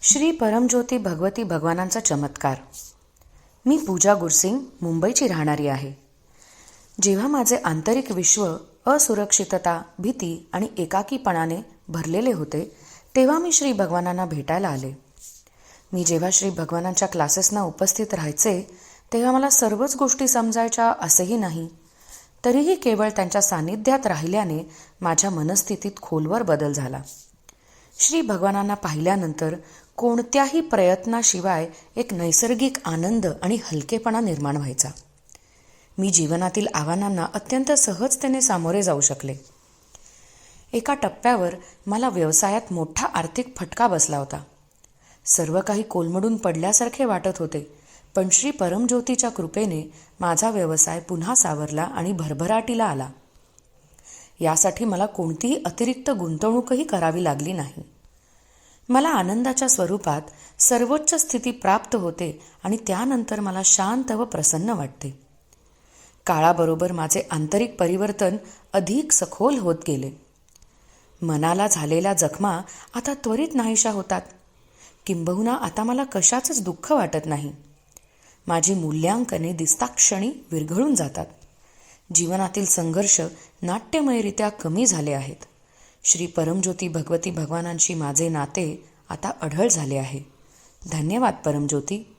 श्री परमज्योती भगवती भगवानांचा चमत्कार. मी पूजा गुरसिंग मुंबईची राहणारी आहे. जेव्हा माझे आंतरिक विश्व असुरक्षितता, भीती आणि एकाकीपणाने भरलेले होते, तेव्हा मी श्री भगवानांना भेटायला आले. मी जेव्हा श्री भगवानांच्या क्लासेसना उपस्थित राहायचे, तेव्हा मला सर्वच गोष्टी समजायच्या असेही नाही. तरीही केवळ त्यांच्या सानिध्यात राहिल्याने माझ्या मनस्थितीत खोलवर बदल झाला. श्री भगवानांना पाहिल्यानंतर कोणत्याही प्रयत्नाशिवाय एक नैसर्गिक आनंद आणि हलकेपणा निर्माण व्हायचा. मी जीवनातील आव्हानांना अत्यंत सहजतेने सामोरे जाऊ शकले. एका टप्प्यावर मला व्यवसायात मोठा आर्थिक फटका बसला होता. सर्व काही कोलमडून पडल्यासारखे वाटत होते, पण श्री परमज्योतीच्या कृपेने माझा व्यवसाय पुन्हा सावरला आणि भरभराटीला आला. यासाठी मला कोणतीही अतिरिक्त गुंतवणूकही करावी लागली नाही. मला आनंदाच्या स्वरूपात सर्वोच्च स्थिती प्राप्त होते आणि त्यानंतर मला शांत व प्रसन्न वाटते. काळाबरोबर माझे आंतरिक परिवर्तन अधिक सखोल होत गेले. मनाला झालेल्या जखमा आता त्वरित नाहीशा होतात. किंबहुना आता मला कशाचंच दुःख वाटत नाही. माझी मूल्यांकने दिसताक्षणी विरघळून जातात. जीवनातील संघर्ष नाट्यमयरित्या कमी झाले आहेत. श्री परमज्योती भगवती भगवानांशी माझे नाते आता अढळ झाले आहे. धन्यवाद परमज्योती.